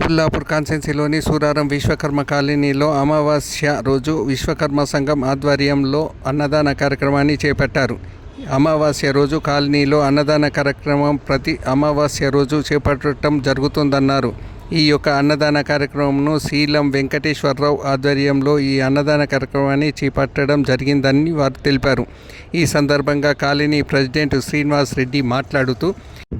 కుత్బుల్లాపూర్ కాన్స్టిట్యున్సీలోని సూరారం విశ్వకర్మ కాలనీలో అమావాస్య రోజు విశ్వకర్మ సంఘం ఆధ్వర్యంలో అన్నదాన కార్యక్రమాన్ని చేపట్టారు. అమావాస్య రోజు కాలనీలో అన్నదాన కార్యక్రమం ప్రతి అమావాస్య రోజు చేపట్టడం జరుగుతుందన్నారు. ఈ యొక్క అన్నదాన కార్యక్రమంను శీలం వెంకటేశ్వరరావు ఆధ్వర్యంలో ఈ అన్నదాన కార్యక్రమాన్ని చేపట్టడం జరిగిందని వారు తెలిపారు. ఈ సందర్భంగా కాలనీ ప్రెసిడెంట్ శ్రీనివాస్ రెడ్డి మాట్లాడుతూ,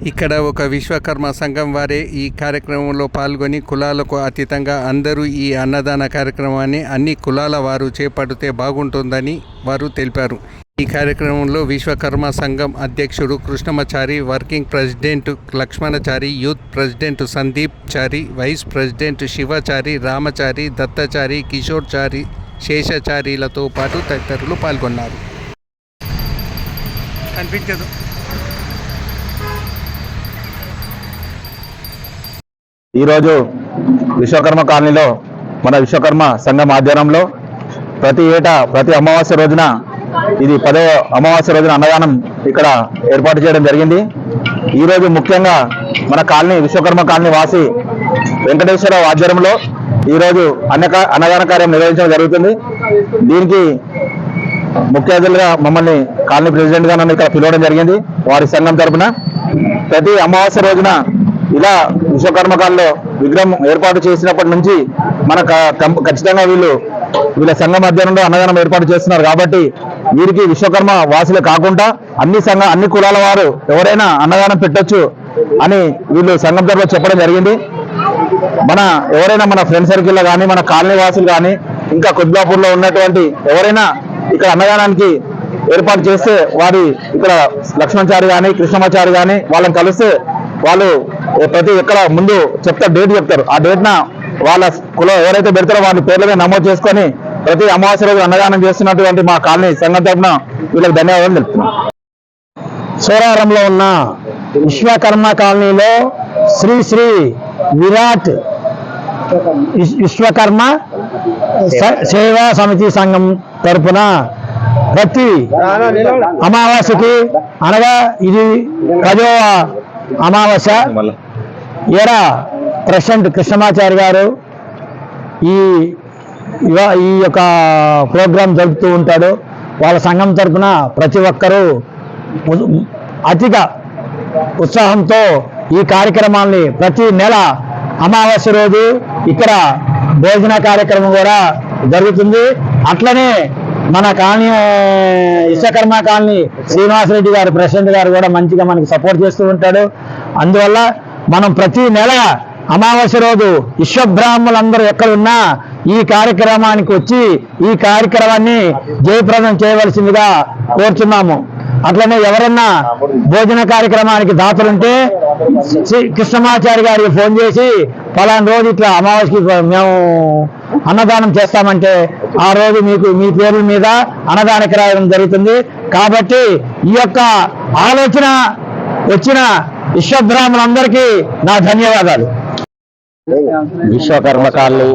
ఇక్కడ ఒక విశ్వకర్మ సంఘం వారే ఈ కార్యక్రమంలో పాల్గొని కులాలకు అతీతంగా అందరూ ఈ అన్నదాన కార్యక్రమాన్ని అన్ని కులాల వారు చేపడితే బాగుంటుందని వారు తెలిపారు. ఈ కార్యక్రమంలో విశ్వకర్మ సంఘం అధ్యక్షుడు Krishnamachari, working president Lakshmanachari, youth president Sandeep Chari, vice president Shivachari, Ramachari, Dattachari, Kishorechari, శేషచారిలతో పాటు తదితరులు పాల్గొన్నారు. కనిపించదు. ఈరోజు విశ్వకర్మ కాలనీలో మన విశ్వకర్మ సంఘం ఆధ్వర్యంలో ప్రతి ఏటా ప్రతి అమావాస్య రోజున ఇది 10వ అమావాస్య రోజున అన్నదానం ఇక్కడ ఏర్పాటు చేయడం జరిగింది. ఈరోజు ముఖ్యంగా మన కాలనీ విశ్వకర్మ కాలనీ వాసి వెంకటేశ్వరరావు ఆధ్వర్యంలో ఈరోజు అన్నదాన కార్యం నిర్వహించడం జరుగుతుంది. దీనికి ముఖ్య అతిథులుగా మమ్మల్ని కాలనీ ప్రెసిడెంట్గా నన్ను ఇక్కడ పిలవడం జరిగింది. వారి సంఘం తరఫున ప్రతి అమావాస్య రోజున ఇలా విశ్వకర్మ కాలంలో విగ్రహం ఏర్పాటు చేసినప్పటి నుంచి మన ఖచ్చితంగా వీళ్ళ సంఘం అధ్యయనంలో అన్నదానం ఏర్పాటు చేస్తున్నారు. కాబట్టి వీరికి విశ్వకర్మ వాసులే కాకుండా అన్ని కులాల వారు ఎవరైనా అన్నదానం పెట్టొచ్చు అని వీళ్ళు సంఘం తరఫున చెప్పడం జరిగింది. ఎవరైనా మన ఫ్రెండ్ సర్కిల్లో కానీ మన కాలనీ వాసులు కానీ ఇంకా కుత్బుల్లాపూర్లో ఉన్నటువంటి ఎవరైనా ఇక్కడ అన్నదానానికి ఏర్పాటు చేస్తే వారి ఇక్కడ లక్ష్మణచారి కానీ కృష్ణమాచారి కానీ వాళ్ళని కలిస్తే వాళ్ళు ప్రతి ఎక్కడ ముందు డేట్ చెప్తారు. ఆ డేట్న వాళ్ళ కులం ఎవరైతే పెడతారో వాళ్ళ పేర్ల నమోదు చేసుకొని ప్రతి అమావాస్య రోజు అన్నదానం చేస్తున్నటువంటి మా కాలనీ సంఘం తరఫున వీళ్ళకి ధన్యవాదాలు తెలుపుతున్నాం. సూరారంలో ఉన్న విశ్వకర్మ కాలనీలో శ్రీ శ్రీ విరాట్ విశ్వకర్మ సేవా సమితి సంఘం తరఫున ప్రతి అమావాస్యకి అనగా ఇది 10వ అమావాస్య ప్రెసిడెంట్ కృష్ణమాచారి గారు ఈ యొక్క ప్రోగ్రాం జరుపుతూ ఉంటాడు. వాళ్ళ సంఘం తరఫున ప్రతి ఒక్కరూ అధిక ఉత్సాహంతో ఈ కార్యక్రమాల్ని ప్రతి నెల అమావాస్య రోజు ఇక్కడ భోజన కార్యక్రమం కూడా జరుగుతుంది. అట్లనే మన కాలనీ విశ్వకర్మ కాలనీ శ్రీనివాస్ రెడ్డి గారు ప్రెసిడెంట్ గారు కూడా మంచిగా మనకి సపోర్ట్ చేస్తూ ఉంటాడు. అందువల్ల మనం ప్రతి నెల అమావాస్య రోజు విశ్వబ్రాహ్మణులందరూ ఎక్కడ ఉన్నా ఈ కార్యక్రమానికి వచ్చి ఈ కార్యక్రమాన్ని జయప్రదం చేయవలసిందిగా కోరుతున్నాము. అట్లనే ఎవరన్నా భోజన కార్యక్రమానికి దాతలుంటే కృష్ణమాచారి గారికి ఫోన్ చేసి ఫలానా రోజు ఇట్లా అమావాస్యకి మేము అన్నదానం చేస్తామంటే ఆ రోజు మీ పేర్ల మీద అన్నదానం రాయడం జరుగుతుంది. కాబట్టి ఈ యొక్క ఆలోచన వచ్చిన విశ్వబ్రాహ్మణులందరికీ నా ధన్యవాదాలు. విశ్వకర్మ కాలనీ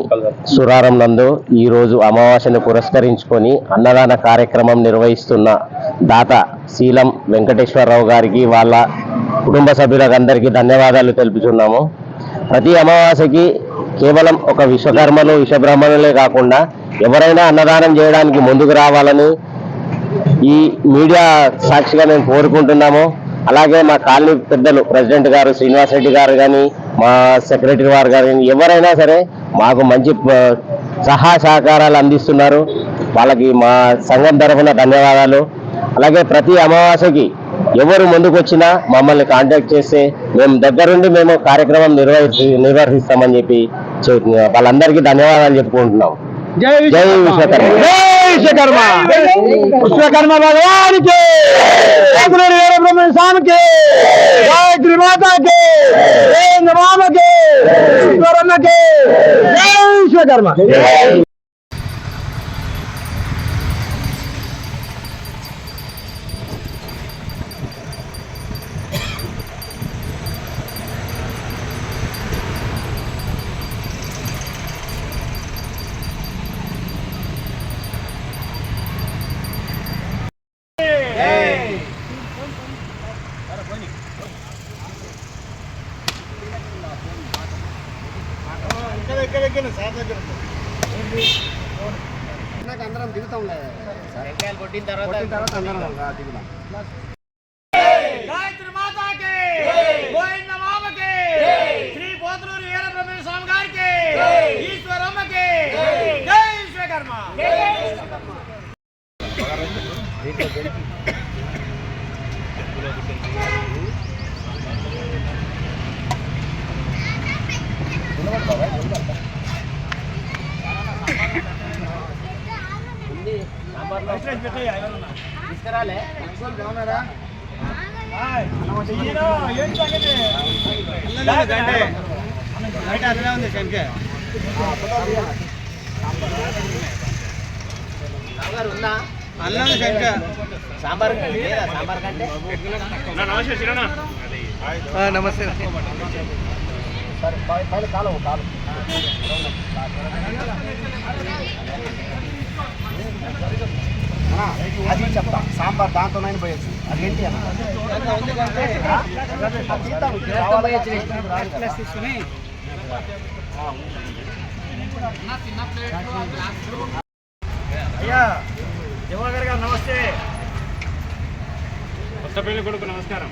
సురారం నందు ఈరోజు అమావాస్యను పురస్కరించుకొని అన్నదాన కార్యక్రమం నిర్వహిస్తున్న దాత శీలం వెంకటేశ్వరరావు గారికి వాళ్ళ కుటుంబ సభ్యులకు అందరికీ ధన్యవాదాలు తెలుపుతున్నాము. ప్రతి అమావాస్యకి కేవలం ఒక విశ్వబ్రాహ్మణులే కాకుండా ఎవరైనా అన్నదానం చేయడానికి ముందుకు రావాలని ఈ మీడియా సాక్షిగా మేము కోరుకుంటున్నాము. అలాగే మా కాలనీ పెద్దలు ప్రెసిడెంట్ గారు శ్రీనివాస్ రెడ్డి గారు కానీ మా సెక్రటరీ వారు గారు కానీ ఎవరైనా సరే మాకు మంచి సహకారాలు అందిస్తున్నారు. వాళ్ళకి మా సంఘం తరఫున ధన్యవాదాలు. అలాగే ప్రతి అమావాస్యకి ఎవరు ముందుకు వచ్చినా మమ్మల్ని కాంటాక్ట్ చేస్తే మేము దగ్గరుండి మేము కార్యక్రమం నిర్వహిస్తామని చెప్పి వాళ్ళందరికీ ధన్యవాదాలు చెప్పుకుంటున్నాం. జై విశ్వకర్మ, జై విశ్వకర్మ, విశ్వకర్మ భగవానికి, వీరబ్రహ్మ స్వామికి, గాయత్రి మాతాకి, మామకి, ఈశ్వరన్నకి, జై విశ్వకర్మ. అందరం దిగుతాంలే కొట్టిన తర్వాత అందరం దిగుతాం. గాయత్రి మాతాకి గోవింద మామకి శ్రీ పోతులూరి వీరబ్రహ్మణ్య స్వామి గారికి ఈశ్వరమ్మకి జై విశ్వకర్మ. తీసుకురాలే బాగున్నారా? అట్లనే ఉంది శంకే ఉందా అల్లం శంకే సాంబార్ లేదా సాంబార్ కంటే నమస్తే. కాలం అది చెప్తా సాంబార్ దాంతోనైనా పోయచ్చు. అదేంటి అయ్యా దివాకర్ గారు నమస్తే. కొత్త పెళ్లి కొడుకు నమస్కారం.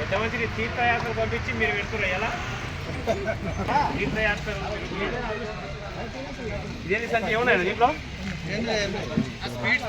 ఎంతమందిని తీర్థయాత్ర పంపించి మీరు పెడుతున్నారు ఎలా తీర్థయాత్ర ఇదేంటి సంచి ఏమన్నాయి దీంట్లో స్పీడ్